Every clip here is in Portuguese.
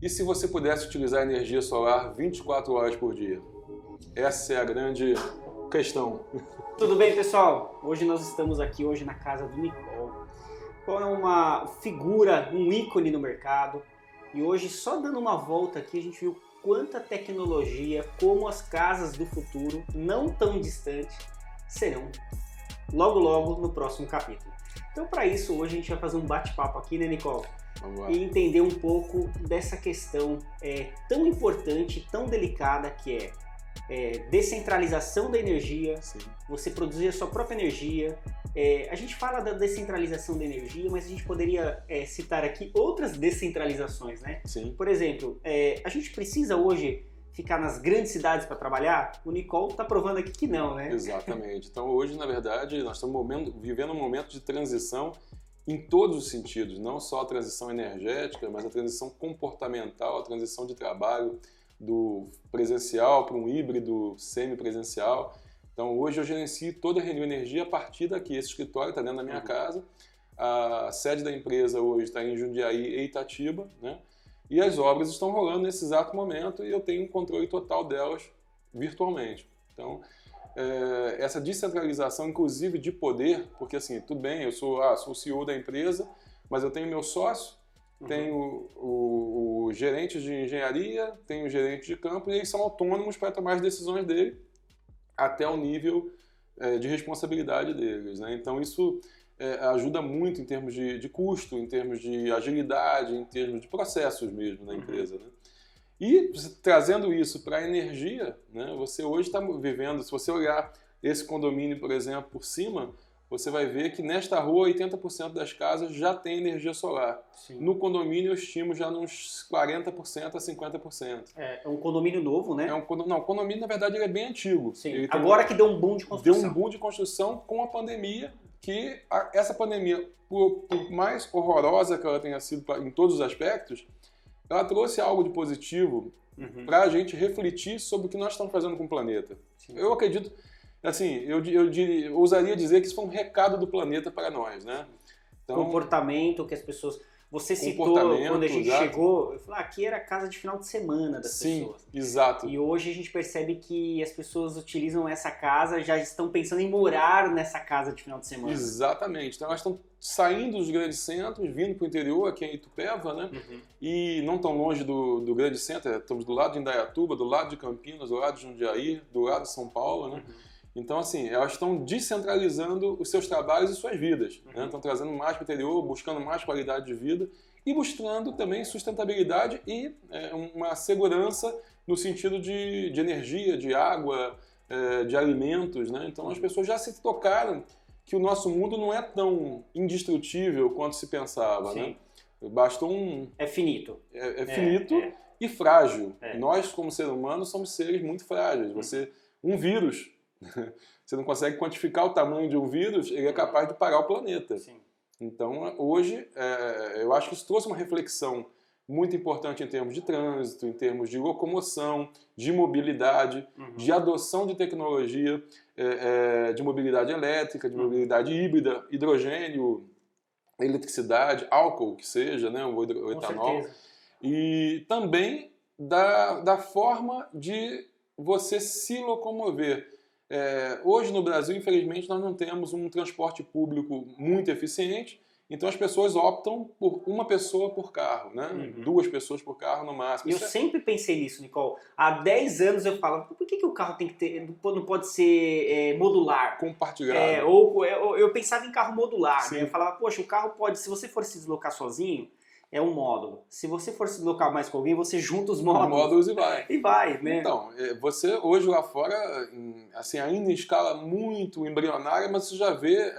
E se você pudesse utilizar energia solar 24 horas por dia? Essa é a grande questão. Tudo bem, pessoal? Hoje nós estamos aqui na casa do Nicole. Nicole é uma figura, um ícone no mercado. E hoje, só dando uma volta aqui, a gente viu quanta tecnologia, como as casas do futuro, não tão distantes, serão logo logo no próximo capítulo. Então, para isso, hoje a gente vai fazer um bate-papo aqui, né, Nicole? Vamos lá. E entender um pouco dessa questão tão importante, tão delicada, que é descentralização da energia. Sim. Você produzir a sua própria energia. A gente fala da descentralização da energia, mas a gente poderia citar aqui outras descentralizações, né? Sim. Por exemplo, a gente precisa hoje ficar nas grandes cidades para trabalhar? O Nicole está provando aqui que não, né? Exatamente. Então hoje, na verdade, nós estamos vivendo um momento de transição em todos os sentidos, não só a transição energética, mas a transição comportamental, a transição de trabalho do presencial para um híbrido semipresencial. Então hoje eu gerencio toda a Renew Energia a partir daqui. Esse escritório está dentro da minha casa, a sede da empresa hoje está em Jundiaí e Itatiba, né? E as obras estão rolando nesse exato momento e eu tenho um controle total delas virtualmente. Então, essa descentralização, inclusive de poder, porque assim, tudo bem, eu sou o CEO da empresa, mas eu tenho meu sócio, tenho o gerente de engenharia, tenho o gerente de campo, e eles são autônomos para tomar as decisões dele até o nível de responsabilidade deles, né? Então isso ajuda muito em termos de custo, em termos de agilidade, em termos de processos mesmo na empresa, né? E trazendo isso para a energia, né, você hoje está vivendo, se você olhar esse condomínio, por exemplo, por cima, você vai ver que nesta rua 80% das casas já tem energia solar. Sim. No condomínio eu estimo já nos 40% a 50%. É um condomínio novo, né? Não, o condomínio na verdade ele é bem antigo. Sim. Agora que deu um boom de construção. Deu um boom de construção com a pandemia, que essa pandemia, por mais horrorosa que ela tenha sido em todos os aspectos, ela trouxe algo de positivo para a gente refletir sobre o que nós estamos fazendo com o planeta. Sim. Eu acredito, assim, eu ousaria dizer que isso foi um recado do planeta para nós, né? Então, comportamento que as pessoas... Você citou quando a gente chegou, eu falei, aqui era a casa de final de semana das pessoas. Sim, exato. E hoje a gente percebe que as pessoas utilizam essa casa, já estão pensando em morar nessa casa de final de semana. Exatamente. Então elas estão saindo dos grandes centros, vindo para o interior, aqui em Itupeva, né? E não tão longe do grande centro, estamos do lado de Indaiatuba, do lado de Campinas, do lado de Jundiaí, do lado de São Paulo, né? Então, assim, elas estão descentralizando os seus trabalhos e suas vidas. Né? Estão trazendo mais para o interior, buscando mais qualidade de vida e buscando também sustentabilidade e uma segurança no sentido de energia, de água, de alimentos. Né? Então, as pessoas já se tocaram que o nosso mundo não é tão indestrutível quanto se pensava. Né? Basta É finito. É finito e frágil. Nós, como seres humanos, somos seres muito frágeis. Um vírus... Você não consegue quantificar o tamanho de um vírus, ele é capaz de parar o planeta. Sim. Então, hoje, eu acho que isso trouxe uma reflexão muito importante em termos de trânsito, em termos de locomoção, de mobilidade, de adoção de tecnologia, de mobilidade elétrica, de mobilidade híbrida, hidrogênio, eletricidade, álcool, que seja, né, o etanol. Certeza. E também da forma de você se locomover. Hoje no Brasil, infelizmente, nós não temos um transporte público muito eficiente, então as pessoas optam por uma pessoa por carro, né? 2 pessoas por carro no máximo. Eu sempre pensei nisso, Nicole. Há 10 anos eu falo, por que o carro tem que ter, não pode ser modular? Compartilhado. Eu pensava em carro modular, né? Eu falava, poxa, o carro pode, se você for se deslocar sozinho, é um módulo. Se você for se deslocar mais com alguém, você junta os módulos. E vai. E vai, né? Então, você hoje lá fora, assim, ainda em escala muito embrionária, mas você já vê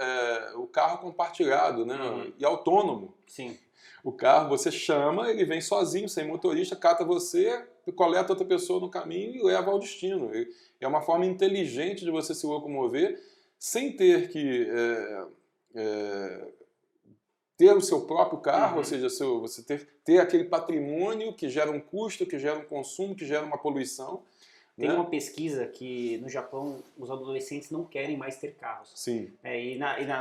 o carro compartilhado, né? E autônomo. Sim. O carro, você chama, ele vem sozinho, sem motorista, cata você, coleta outra pessoa no caminho e leva ao destino. É uma forma inteligente de você se locomover sem ter que... ter o seu próprio carro, ou seja, você ter aquele patrimônio que gera um custo, que gera um consumo, que gera uma poluição, Tem né? uma pesquisa que no Japão os adolescentes não querem mais ter carros. Sim.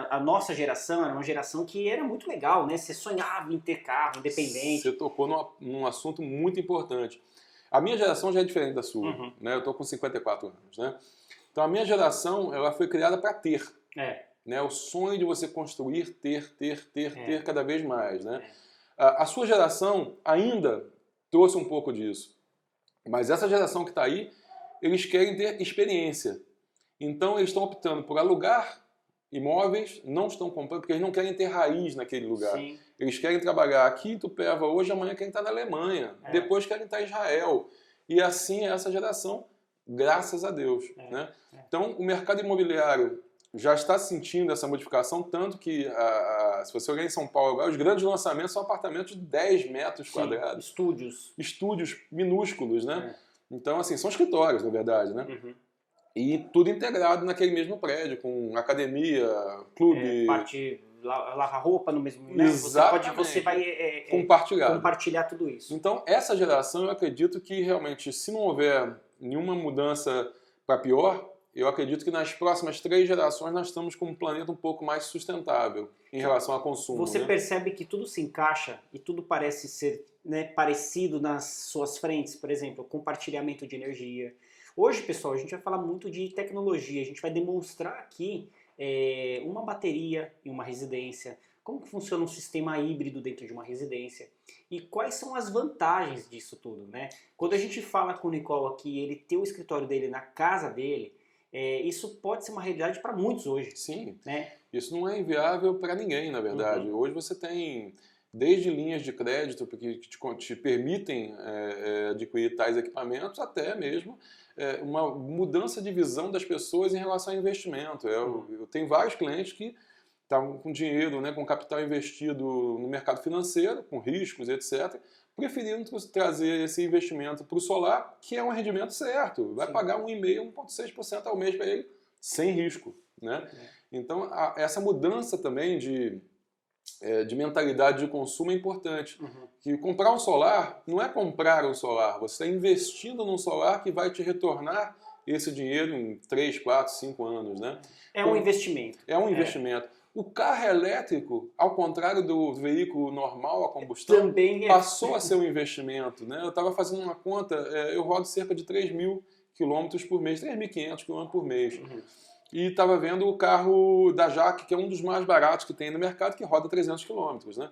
A nossa geração era uma geração que era muito legal, né? Você sonhava em ter carro, independente. Você tocou num assunto muito importante. A minha geração já é diferente da sua, Uhum. né? Eu estou com 54 anos, né? Então a minha geração, ela foi criada para ter, né? O sonho de você construir, ter cada vez mais, né? A sua geração ainda trouxe um pouco disso, mas essa geração que está aí, eles querem ter experiência. Então eles estão optando por alugar imóveis, não estão comprando, porque eles não querem ter raiz naquele lugar. Sim. Eles querem trabalhar aqui em Itupeva hoje, amanhã querem estar na Alemanha, depois querem estar em Israel. E assim é essa geração, graças a Deus. Né? Então o mercado imobiliário já está sentindo essa modificação, tanto que se você olhar em São Paulo agora, os grandes lançamentos são apartamentos de 10 metros quadrados. Estúdios minúsculos, né? Então, assim, são escritórios, na verdade, né? Uhum. E tudo integrado naquele mesmo prédio, com academia, clube... parte lavar roupa no mesmo... Né? Exatamente. Você vai compartilhar tudo isso. Então, essa geração, eu acredito que realmente, se não houver nenhuma mudança para pior, eu acredito que nas próximas 3 gerações nós estamos com um planeta um pouco mais sustentável em relação ao consumo. Você percebe que tudo se encaixa e tudo parece ser, né, parecido nas suas frentes, por exemplo, compartilhamento de energia. Hoje, pessoal, a gente vai falar muito de tecnologia, a gente vai demonstrar aqui uma bateria em uma residência, como que funciona um sistema híbrido dentro de uma residência e quais são as vantagens disso tudo, né? Quando a gente fala com o Nicole aqui, ele tem o escritório dele na casa dele, isso pode ser uma realidade para muitos hoje. Sim, né? Isso não é inviável para ninguém, na verdade. Hoje você tem desde linhas de crédito que te permitem adquirir tais equipamentos, até mesmo uma mudança de visão das pessoas em relação ao investimento. Eu tenho vários clientes que estavam com dinheiro, né, com capital investido no mercado financeiro, com riscos, etc., preferindo trazer esse investimento para o solar, que é um rendimento certo. Vai pagar 1,5%, 1,6% ao mês para ele, sem risco. Né? Então, essa mudança também de mentalidade de consumo é importante. Que comprar um solar não é comprar um solar, você está investindo num solar que vai te retornar esse dinheiro em 3, 4, 5 anos. Né? Um investimento. É um investimento. O carro elétrico, ao contrário do veículo normal a combustão, também passou a ser um investimento. Né? Eu estava fazendo uma conta, eu rodo cerca de 3.000 quilômetros por mês, 3.500 quilômetros por mês. E estava vendo o carro da Jaque, que é um dos mais baratos que tem no mercado, que roda 300 quilômetros. Né?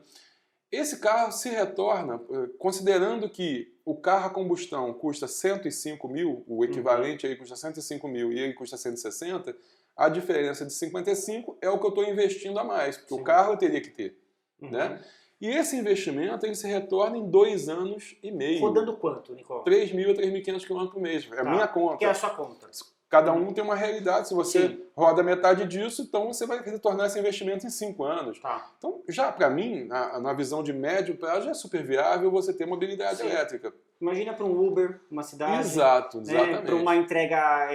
Esse carro se retorna, considerando que o carro a combustão custa 105 mil, o equivalente aí custa 105 mil e ele custa 160, a diferença de 55 é o que eu estou investindo a mais, porque o carro eu teria que ter. Né? E esse investimento ele se retorna em 2 anos e meio. Rodando quanto, Nicole? 3.000 a 3.500 km por mês. É a minha conta. Que é a sua conta. Cada um tem uma realidade. Se você roda metade disso, então você vai retornar esse investimento em 5 anos. Então, já para mim, na visão de médio prazo, é super viável você ter mobilidade elétrica. Imagina para um Uber, uma cidade. Exatamente. Para uma entrega,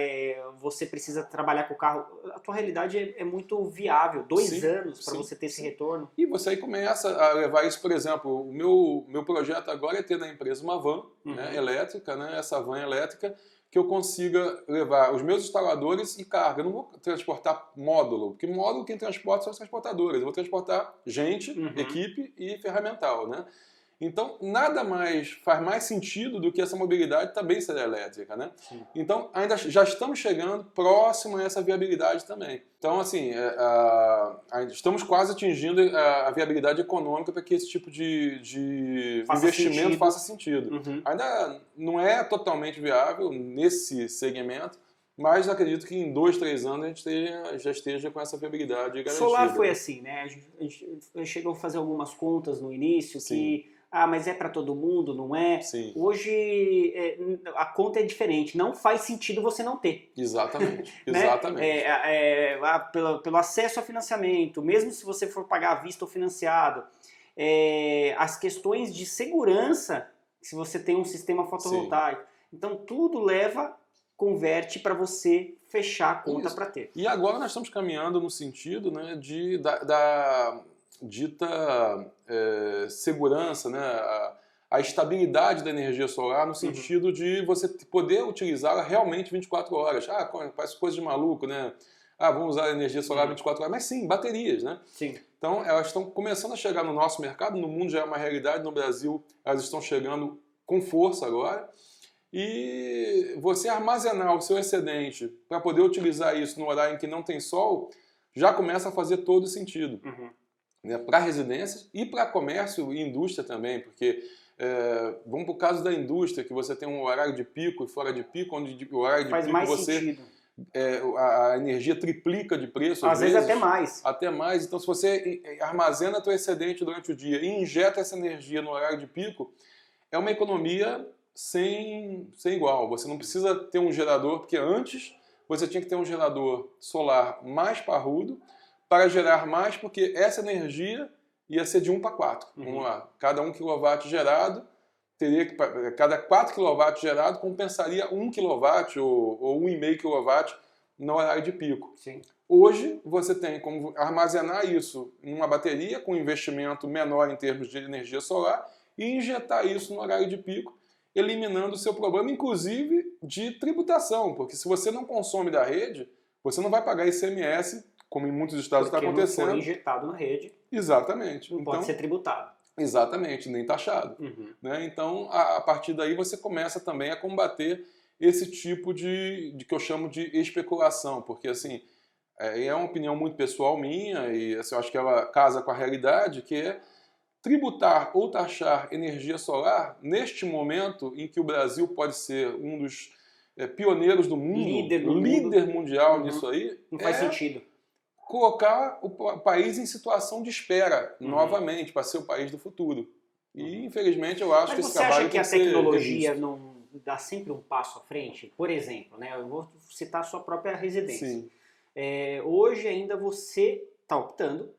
você precisa trabalhar com o carro. A tua realidade é muito viável. 2 anos para você ter esse retorno. E você aí começa a levar isso, por exemplo, o meu projeto agora é ter na empresa uma van né, elétrica, né, essa van elétrica, que eu consiga levar os meus instaladores e carga. Eu não vou transportar módulo, porque módulo quem transporta são as transportadoras. Eu vou transportar gente, equipe e ferramental, né? Então, nada mais faz mais sentido do que essa mobilidade também ser elétrica, né? Então, ainda já estamos chegando próximo a essa viabilidade também. Então, assim, estamos quase atingindo a viabilidade econômica para que esse tipo de investimento faça sentido. Ainda não é totalmente viável nesse segmento, mas acredito que em 2, 3 anos a gente já esteja com essa viabilidade garantida. Solar foi assim, né? A gente chegou a fazer algumas contas no início que... mas é para todo mundo, não é? Sim. Hoje a conta é diferente, não faz sentido você não ter. Exatamente, né? exatamente. Pelo acesso a financiamento, mesmo se você for pagar à vista ou financiado, as questões de segurança, se você tem um sistema fotovoltaico. Então tudo converte para você fechar a conta para ter. E agora nós estamos caminhando no sentido, né, da dita segurança, né, a estabilidade da energia solar no sentido de você poder utilizá-la realmente 24 horas. Parece coisa de maluco, né? Vamos usar a energia solar 24 horas. Mas sim, baterias, né? Sim. Então, elas estão começando a chegar no nosso mercado, no mundo já é uma realidade, no Brasil elas estão chegando com força agora. E você armazenar o seu excedente para poder utilizar isso no horário em que não tem sol, já começa a fazer todo sentido. Né? Para residências e para comércio e indústria também, porque vamos para o caso da indústria, que você tem um horário de pico e fora de pico, onde o horário de Faz pico mais você... sentido. A energia triplica de preço. Às vezes até mais. Até mais. Então, se você armazena seu excedente durante o dia e injeta essa energia no horário de pico, é uma economia sem igual. Você não precisa ter um gerador, porque antes você tinha que ter um gerador solar mais parrudo para gerar mais, porque essa energia ia ser de 1 para 4. Vamos lá. Cada 1 kW gerado, cada 4 kW gerado compensaria 1 kW ou 1,5 kW no horário de pico. Sim. Hoje você tem como armazenar isso em uma bateria com investimento menor em termos de energia solar e injetar isso no horário de pico, eliminando o seu problema, inclusive de tributação, porque se você não consome da rede, você não vai pagar ICMS, como em muitos estados está acontecendo. Porque não foi injetado na rede. Exatamente. Não pode ser tributado. Exatamente, nem taxado. Né? Então, a partir daí você começa também a combater esse tipo de que eu chamo de especulação, porque assim, é uma opinião muito pessoal minha e assim, eu acho que ela casa com a realidade, que é tributar ou taxar energia solar neste momento em que o Brasil pode ser um dos pioneiros do mundo, líder mundial nisso aí, não faz sentido. Colocar o país em situação de espera novamente para ser o país do futuro. E infelizmente eu acho que esse trabalho Mas você acha que a tecnologia não dá sempre um passo à frente? Por exemplo, né, eu vou citar a sua própria residência. Sim. Hoje ainda você está optando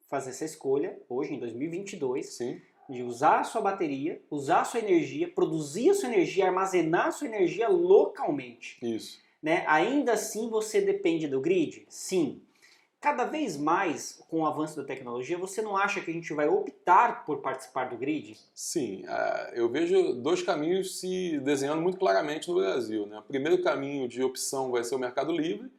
fazer essa escolha, hoje em 2022, Sim. de usar a sua bateria, usar a sua energia, produzir a sua energia, armazenar a sua energia localmente. Isso. Né? Ainda assim você depende do grid? Sim. Cada vez mais, com o avanço da tecnologia, você não acha que a gente vai optar por participar do grid? Sim, eu vejo dois caminhos se desenhando muito claramente no Brasil. Né? O primeiro caminho de opção vai ser o Mercado Livre,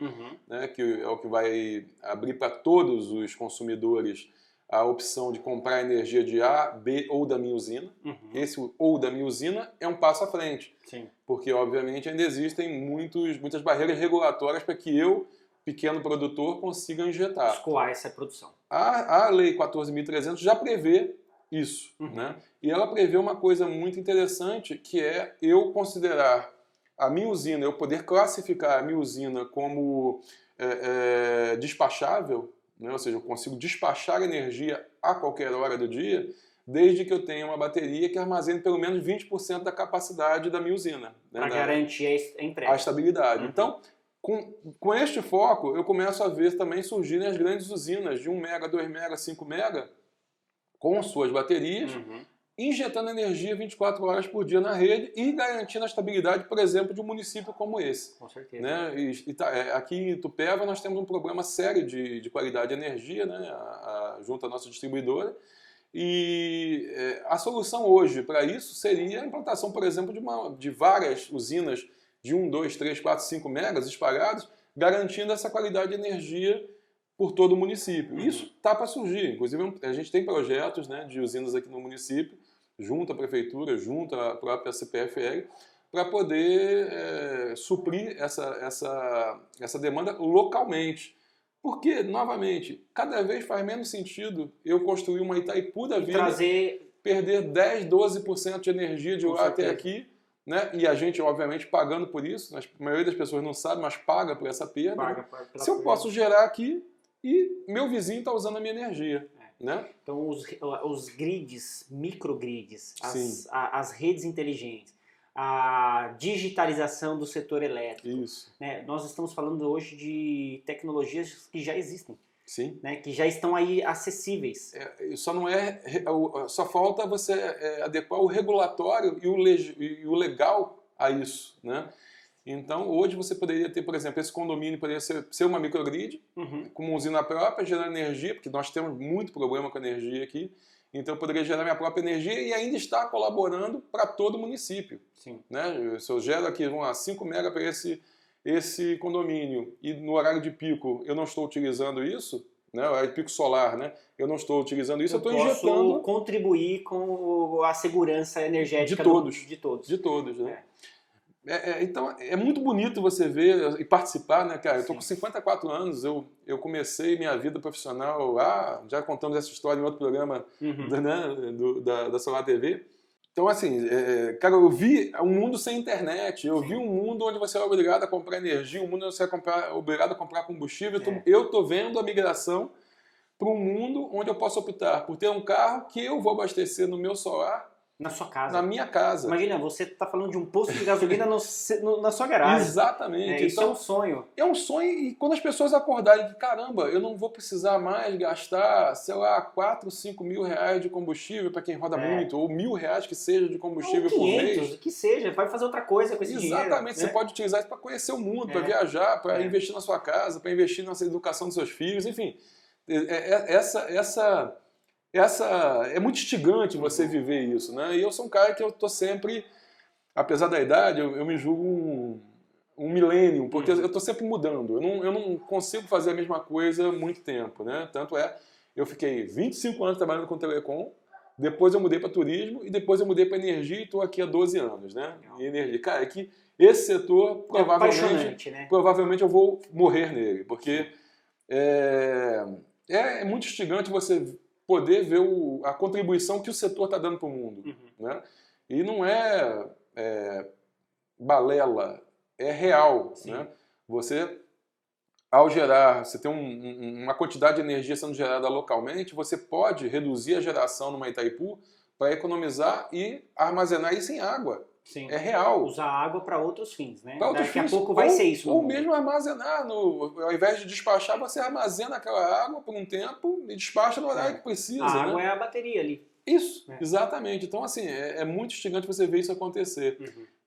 né, que é o que vai abrir para todos os consumidores a opção de comprar energia de A, B ou da minha usina. Esse ou da minha usina é um passo à frente, Sim. porque obviamente ainda existem muitas barreiras regulatórias para que eu, pequeno produtor, consiga injetar. Escoar essa produção. A Lei 14.300 já prevê isso, né? E ela prevê uma coisa muito interessante, que é eu considerar a minha usina, eu poder classificar a minha usina como despachável, né? Ou seja, eu consigo despachar energia a qualquer hora do dia, desde que eu tenha uma bateria que armazene pelo menos 20% da capacidade da minha usina. Né? Para garantir a entrega. A estabilidade. Então, com este foco, eu começo a ver também surgirem as grandes usinas de 1 mega, 2 mega, 5 mega, com suas baterias, injetando energia 24 horas por dia na rede e garantindo a estabilidade, por exemplo, de um município como esse. Com certeza. Né? Aqui em Itupeva nós temos um problema sério de qualidade de energia, né? Junto à nossa distribuidora. E a solução hoje para isso seria a implantação, por exemplo, de várias usinas de 1, 2, 3, 4, 5 megas espalhados, garantindo essa qualidade de energia por todo o município. Isso está para surgir. Inclusive, a gente tem projetos, né, de usinas aqui no município, junto à prefeitura, junto à própria CPFL, para poder suprir essa demanda localmente. Porque, novamente, cada vez faz menos sentido eu construir uma Itaipu da vida, perder 10, 12% de energia de lá até aqui, né? E a gente, obviamente, pagando por isso. A maioria das pessoas não sabe, mas paga por essa perda. Se eu posso gerar aqui e meu vizinho está usando a minha energia. Né? Então, os grids, microgrids, as redes inteligentes, a digitalização do setor elétrico. Isso. Né? Nós estamos falando hoje de tecnologias que já existem. Sim. Né? Que já estão aí acessíveis. Só falta você adequar o regulatório e o legal a isso. Né? Então, hoje você poderia ter, por exemplo, esse condomínio poderia ser uma microgrid, com uma usina própria, gerando energia, porque nós temos muito problema com energia aqui. então eu poderia gerar minha própria energia e ainda estar colaborando para todo o município. Sim. Né? Se eu gero aqui, vamos lá, 5 mega para esse condomínio e no horário de pico eu não estou utilizando isso, né? O horário de pico solar, né? Eu não estou utilizando isso, eu estou injetando... posso contribuir com a segurança energética de todos. De todos, né? Então, é muito bonito você ver e participar, né, cara? Eu tô com 54 anos, eu comecei minha vida profissional, já contamos essa história em outro programa da Solar TV. Então, assim, cara, eu vi um mundo sem internet, eu vi um mundo onde você é obrigado a comprar energia, um mundo onde você é obrigado a comprar combustível. Eu tô vendo a migração para um mundo onde eu posso optar por ter um carro que eu vou abastecer no meu solar, na sua casa. Na minha casa. Imagina, você está falando de um posto de gasolina na sua garagem. Exatamente. Isso então, é um sonho. É um sonho e quando as pessoas acordarem que, caramba, eu não vou precisar mais gastar, sei lá, 4, 5 mil reais de combustível para quem roda muito, ou R$1.000 que seja de combustível por mês. Que seja, vai fazer outra coisa com esse dinheiro. Exatamente, você pode utilizar isso para conhecer o mundo, para viajar, para investir na sua casa, para investir na educação dos seus filhos, enfim. É muito instigante você viver isso, né? E eu sou um cara que eu tô sempre, apesar da idade, eu me julgo um millennium, porque eu tô sempre mudando. Eu não consigo fazer a mesma coisa há muito tempo, né? Tanto eu fiquei 25 anos trabalhando com telecom, depois eu mudei para turismo e depois eu mudei para energia e estou aqui há 12 anos, né? E energia. Cara, é que esse setor provavelmente eu vou morrer nele, porque é muito instigante você poder ver a contribuição que o setor está dando para o mundo. Né? E não é balela, é real. Né? Você, ao gerar, você tem uma quantidade de energia sendo gerada localmente, você pode reduzir a geração numa Itaipu para economizar e armazenar isso em água. Sim. É real. Usar água para outros fins, né? Daqui a pouco vai ser isso. Ou mesmo armazenar. Ao invés de despachar, você armazena aquela água por um tempo e despacha no horário que precisa. A água é a bateria ali. Isso, exatamente. Então, assim, é muito instigante você ver isso acontecer.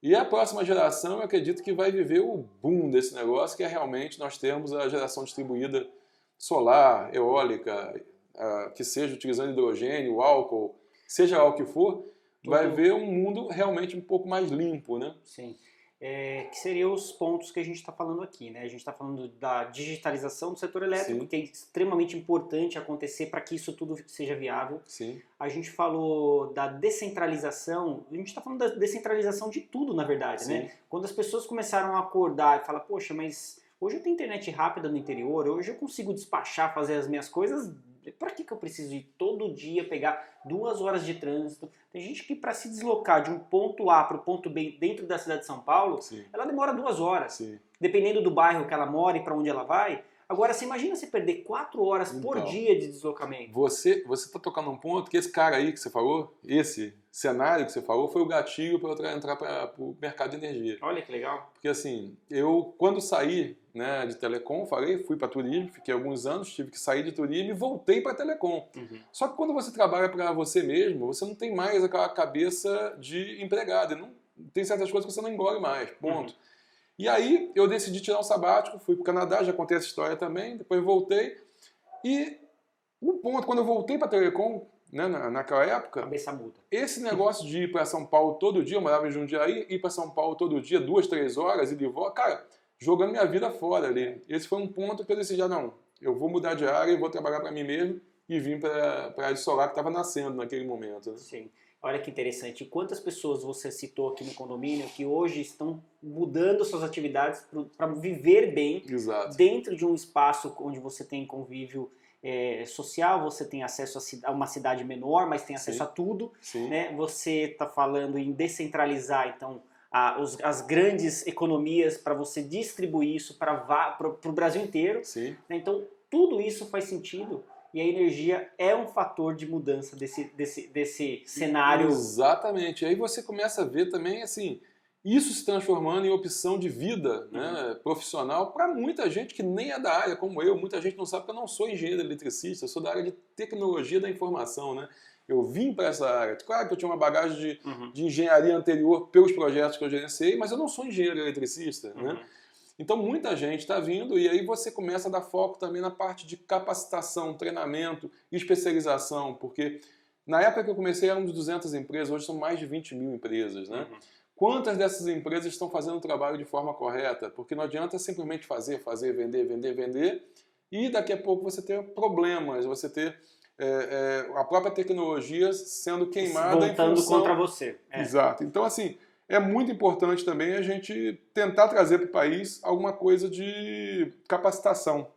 E a próxima geração, eu acredito que vai viver o boom desse negócio, que é realmente nós termos a geração distribuída solar, eólica, que seja utilizando hidrogênio, álcool, seja lá o que for, vai ver um mundo realmente um pouco mais limpo, né? Sim. Que seriam os pontos que a gente está falando aqui, né? A gente está falando da digitalização do setor elétrico, que é extremamente importante acontecer para que isso tudo seja viável. Sim. A gente falou da descentralização, a gente está falando da descentralização de tudo, na verdade, né? Quando as pessoas começaram a acordar e falar, poxa, mas hoje eu tenho internet rápida no interior, hoje eu consigo despachar, fazer as minhas coisas, para que eu preciso ir todo dia pegar 2 horas de trânsito? Tem gente que para se deslocar de um ponto A para o ponto B dentro da cidade de São Paulo, ela demora 2 horas. Dependendo do bairro que ela mora e para onde ela vai. Agora, você imagina você perder 4 horas por dia de deslocamento. Você está tocando um ponto que esse cara aí que você falou, esse cenário que você falou, foi o gatilho para eu entrar para o mercado de energia. Olha que legal. Porque assim, eu quando saí, né, de telecom, fui para turismo, fiquei alguns anos, tive que sair de turismo e voltei para telecom. Só que quando você trabalha para você mesmo, você não tem mais aquela cabeça de empregado. Não, tem certas coisas que você não engole mais, ponto. E aí eu decidi tirar um sabático, fui para o Canadá, já contei essa história também, depois voltei. E um ponto, quando eu voltei para telecom, né, naquela época, cabeça muda. Esse negócio de ir para São Paulo todo dia, eu morava em Jundiaí, ir para São Paulo todo dia, 2, 3 horas, e de volta, cara, jogando minha vida fora ali. Esse foi um ponto que eu decidi, não, eu vou mudar de área, eu vou trabalhar para mim mesmo e vim para a área de solar que estava nascendo naquele momento. Né? Sim. Olha que interessante. Quantas pessoas você citou aqui no condomínio que hoje estão mudando suas atividades para viver bem dentro de um espaço onde você tem convívio social, você tem acesso a uma cidade menor, mas tem acesso a tudo. Né? Você está falando em descentralizar, então, as grandes economias para você distribuir isso para o Brasil inteiro. Né? Então, tudo isso faz sentido. E a energia é um fator de mudança desse cenário. Exatamente. Aí você começa a ver também, assim, isso se transformando em opção de vida, né, profissional para muita gente que nem é da área, como eu. Muita gente não sabe que eu não sou engenheiro eletricista, eu sou da área de tecnologia da informação, né? Eu vim para essa área. Claro que eu tinha uma bagagem de engenharia anterior pelos projetos que eu gerenciei, mas eu não sou engenheiro eletricista, né? Então muita gente está vindo e aí você começa a dar foco também na parte de capacitação, treinamento, especialização, porque Na época que eu comecei eram 200 empresas, hoje são mais de 20 mil empresas, né? Quantas dessas empresas estão fazendo o trabalho de forma correta? Porque não adianta simplesmente fazer, vender, e daqui a pouco você ter problemas, você ter a própria tecnologia sendo queimada voltando em função... contra você. Exato. Então, assim, é muito importante também a gente tentar trazer para o país alguma coisa de capacitação,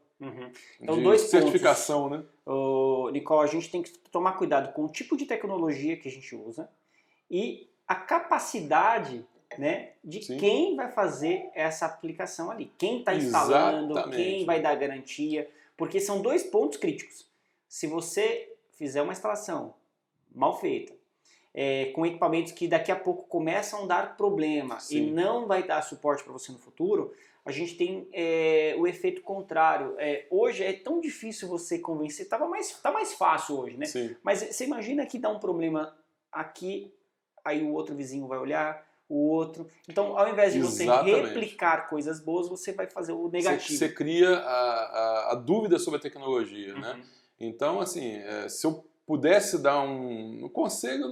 Então, de dois certificação, pontos. né? Nicole, a gente tem que tomar cuidado com o tipo de tecnologia que a gente usa e a capacidade, né, de Sim. quem vai fazer essa aplicação ali. Quem está instalando, Exatamente. quem vai dar garantia, porque são dois pontos críticos. Se você fizer uma instalação mal feita, com equipamentos que daqui a pouco começam a dar problema e não vai dar suporte para você no futuro, a gente tem o efeito contrário. Hoje é tão difícil você convencer, tá mais fácil hoje, né? Sim. Mas você imagina que dá um problema aqui, aí o outro vizinho vai olhar, o outro. Então, ao invés de você replicar coisas boas, você vai fazer o negativo. Você cria a dúvida sobre a tecnologia, né? Então, assim, se eu pudesse dar um conselho,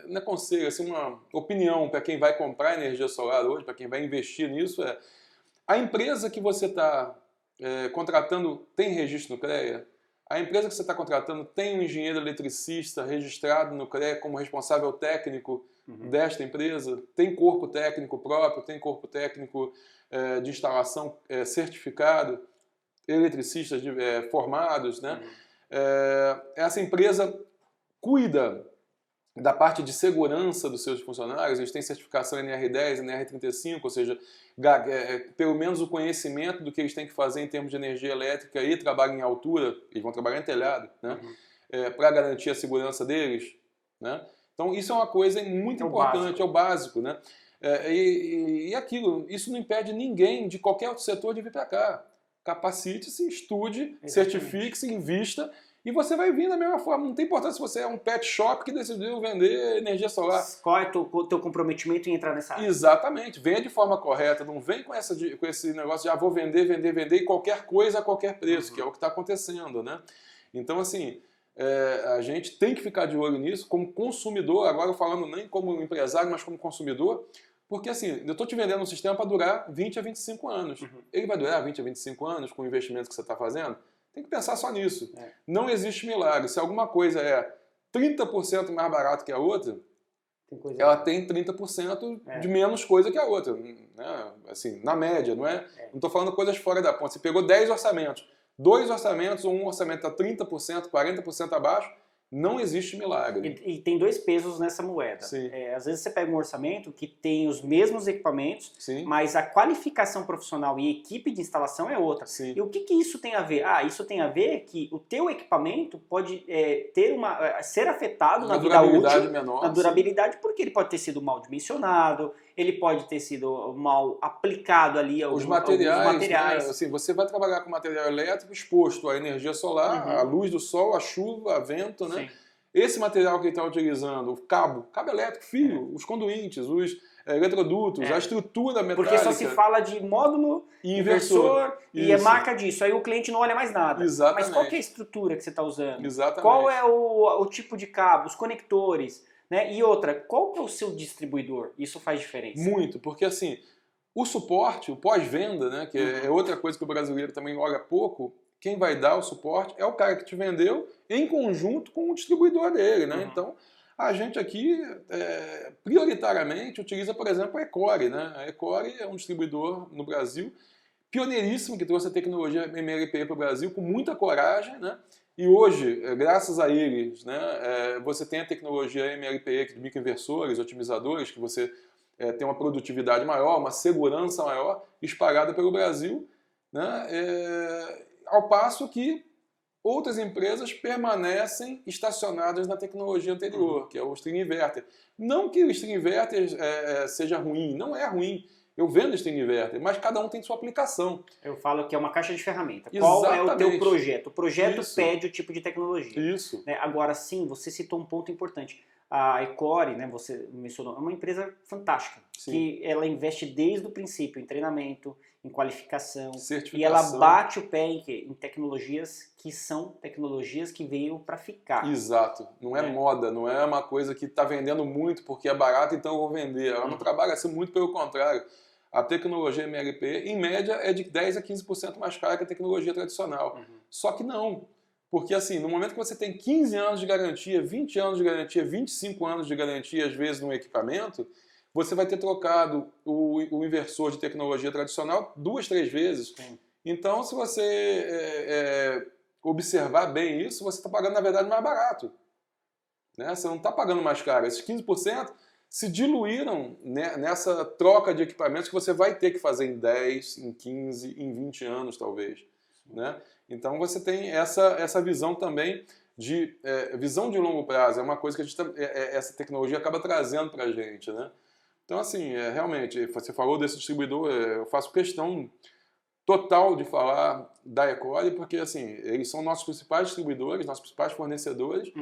não é conselho, assim, uma opinião para quem vai comprar energia solar hoje, para quem vai investir nisso, a empresa que você está contratando tem registro no CREA? A empresa que você está contratando tem um engenheiro eletricista registrado no CREA como responsável técnico desta empresa? Tem corpo técnico próprio? Tem corpo técnico de instalação certificado? Eletricistas formados, né? Essa empresa cuida da parte de segurança dos seus funcionários, eles têm certificação NR10, NR35, ou seja, pelo menos o conhecimento do que eles têm que fazer em termos de energia elétrica e trabalho em altura, eles vão trabalhar em telhado, né? Para garantir a segurança deles, né? Então isso é uma coisa muito importante, é o básico, né? E aquilo, isso não impede ninguém de qualquer outro setor de vir para cá. Capacite-se, estude, certifique-se, invista, e você vai vir da mesma forma. Não tem importância se você é um pet shop que decidiu vender energia solar. Qual é o teu comprometimento em entrar nessa área? Exatamente. Venha de forma correta. Não vem com esse negócio de vou vender e qualquer coisa a qualquer preço, que é o que está acontecendo, né? Então, assim, a gente tem que ficar de olho nisso como consumidor, agora falando nem como empresário, mas como consumidor, porque assim, eu estou te vendendo um sistema para durar 20 a 25 anos. Ele vai durar 20 a 25 anos com o investimento que você está fazendo? Tem que pensar só nisso. Não existe milagre. Se alguma coisa é 30% mais barato que a outra, ela tem 30% de menos coisa que a outra. Né? Assim, na média, não é? Não estou falando coisas fora da ponta. Você pegou 10 orçamentos, 2 orçamentos, ou um orçamento está 30%, 40% abaixo, não existe milagre. E tem dois pesos nessa moeda. Às vezes você pega um orçamento que tem os mesmos equipamentos, mas a qualificação profissional e equipe de instalação é outra. E o que isso tem a ver? Isso tem a ver que o teu equipamento pode ser afetado na vida útil, na durabilidade, porque ele pode ter sido mal dimensionado, ele pode ter sido mal aplicado ali os materiais. Né? Assim, você vai trabalhar com material elétrico exposto à energia solar, à luz do sol, à chuva, a vento, né? Esse material que ele está utilizando, o cabo elétrico, fio, os conduítes, os eletrodutos, a estrutura metálica. Porque só se fala de módulo, inversor e é marca disso. Aí o cliente não olha mais nada. Exatamente. Mas qual que é a estrutura que você está usando? Exatamente. Qual é o tipo de cabo, os conectores? Né? E outra, qual que é o seu distribuidor? Isso faz diferença. Muito, porque assim, o suporte, o pós-venda, né, que é outra coisa que o brasileiro também olha pouco, quem vai dar o suporte é o cara que te vendeu em conjunto com o distribuidor dele, né? Então, a gente aqui prioritariamente utiliza, por exemplo, a Ecore, né? A Ecore é um distribuidor no Brasil pioneiríssimo que trouxe a tecnologia MLPE para o Brasil com muita coragem, né? E hoje, graças a eles, né, você tem a tecnologia MLPE de microinversores, otimizadores, que você tem uma produtividade maior, uma segurança maior, espalhada pelo Brasil, né, ao passo que outras empresas permanecem estacionadas na tecnologia anterior, que é o string inverter. Não que o string inverter seja ruim, não é ruim. Eu vendo string inverter, mas cada um tem sua aplicação. Eu falo que é uma caixa de ferramenta. Exatamente. Qual é o teu projeto? O projeto pede o tipo de tecnologia. Isso. Né? Agora sim, você citou um ponto importante. A Ecore, né, você mencionou, é uma empresa fantástica, Sim. que ela investe desde o princípio em treinamento, em qualificação, certificação. e ela bate o pé em tecnologias que são tecnologias que veio para ficar. Exato. Não é moda, não é uma coisa que está vendendo muito porque é barato, então eu vou vender. Ela não trabalha assim, muito pelo contrário. A tecnologia MLP, em média, é de 10% a 15% mais cara que a tecnologia tradicional. Só que não. Porque assim, no momento que você tem 15 anos de garantia, 20 anos de garantia, 25 anos de garantia, às vezes, no equipamento, você vai ter trocado o inversor de tecnologia tradicional 2, 3 vezes. Sim. Então, se você observar bem isso, você está pagando, na verdade, mais barato. Né? Você não está pagando mais caro. Esses 15% se diluíram nessa troca de equipamentos que você vai ter que fazer em 10, em 15, em 20 anos, talvez. Né? Então, você tem essa visão também de visão de longo prazo. É uma coisa que essa tecnologia acaba trazendo para a gente. Né? Então, assim, realmente, você falou desse distribuidor, eu faço questão total de falar da Ecore, porque assim, eles são nossos principais distribuidores, nossos principais fornecedores,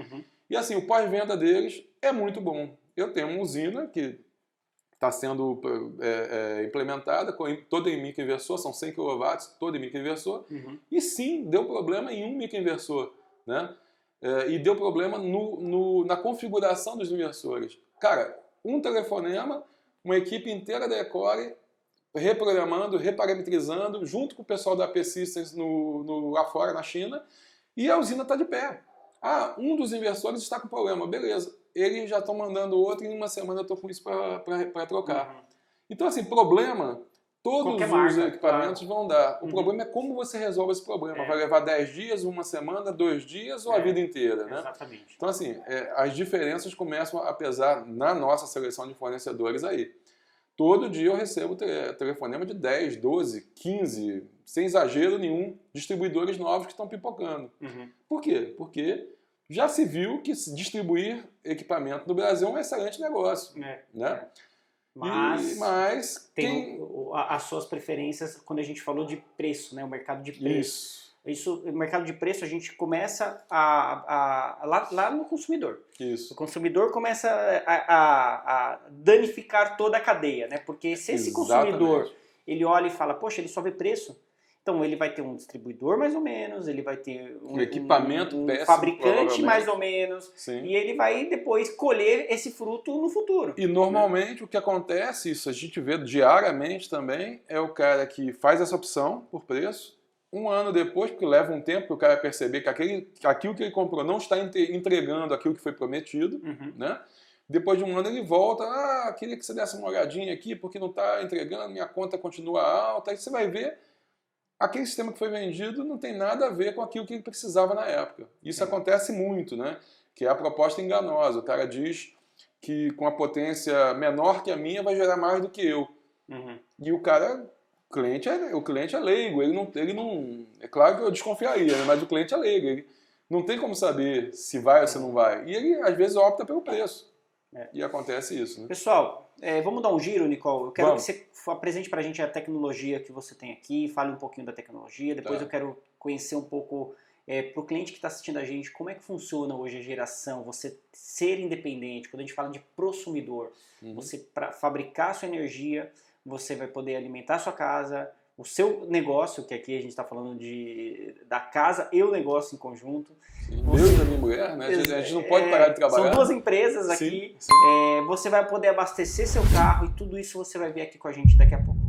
e assim, o pós-venda deles é muito bom. Eu tenho uma usina que está sendo implementada, toda em microinversor, são 100 kW, toda em microinversor, e sim, deu problema em um microinversor, né? E deu problema na configuração dos inversores. Cara, um telefonema, uma equipe inteira da Ecore reprogramando, reparametrizando, junto com o pessoal da AP Systems lá fora, na China, e a usina está de pé. Ah, um dos inversores está com problema, beleza. Eles já estão mandando outro e em uma semana eu estou com isso para trocar. Então, assim, problema, todos os equipamentos vão dar. O problema é como você resolve esse problema. Vai levar 10 dias, uma semana, 2 dias ou a vida inteira, né? Exatamente. Então, assim, as diferenças começam a pesar na nossa seleção de fornecedores aí. Todo dia eu recebo telefonema de 10, 12, 15, sem exagero nenhum, distribuidores novos que estão pipocando. Por quê? Porque já se viu que distribuir equipamento no Brasil é um excelente negócio. Né? Mas tem as suas preferências quando a gente falou de preço, né? O mercado de preço. Isso, o mercado de preço, a gente começa lá no consumidor. Isso. O consumidor começa a danificar toda a cadeia, né? Porque se esse consumidor, ele olha e fala, poxa, ele só vê preço, então ele vai ter um distribuidor mais ou menos, ele vai ter um equipamento péssimo, fabricante mais ou menos, sim. E ele vai depois colher esse fruto no futuro. E normalmente o que acontece, isso a gente vê diariamente também, é o cara que faz essa opção por preço, um ano depois, porque leva um tempo para o cara perceber que aquilo que ele comprou não está entregando aquilo que foi prometido, né? Depois de um ano ele volta, queria que você desse uma olhadinha aqui, porque não está entregando, minha conta continua alta, aí você vai ver, aquele sistema que foi vendido não tem nada a ver com aquilo que ele precisava na época. Isso acontece muito, né? Que é a proposta enganosa, o cara diz que com a potência menor que a minha vai gerar mais do que eu. E o cara... O cliente é leigo, ele não é claro que eu desconfiaria, né? Mas o cliente é leigo, ele não tem como saber se vai ou se não vai. E ele, às vezes, opta pelo preço. E acontece isso. Né? Pessoal, vamos dar um giro, Nicole? Eu quero que você apresente para a gente a tecnologia que você tem aqui, fale um pouquinho da tecnologia, depois eu quero conhecer um pouco, para o cliente que está assistindo a gente, como é que funciona hoje a geração, você ser independente, quando a gente fala de prosumidor, você, para fabricar a sua energia, você vai poder alimentar a sua casa, o seu negócio, que aqui a gente está falando da casa e o negócio em conjunto. Eu e a minha mulher, né? A gente não pode parar de trabalhar. São duas empresas aqui. Sim. Você vai poder abastecer seu carro e tudo isso você vai ver aqui com a gente daqui a pouco.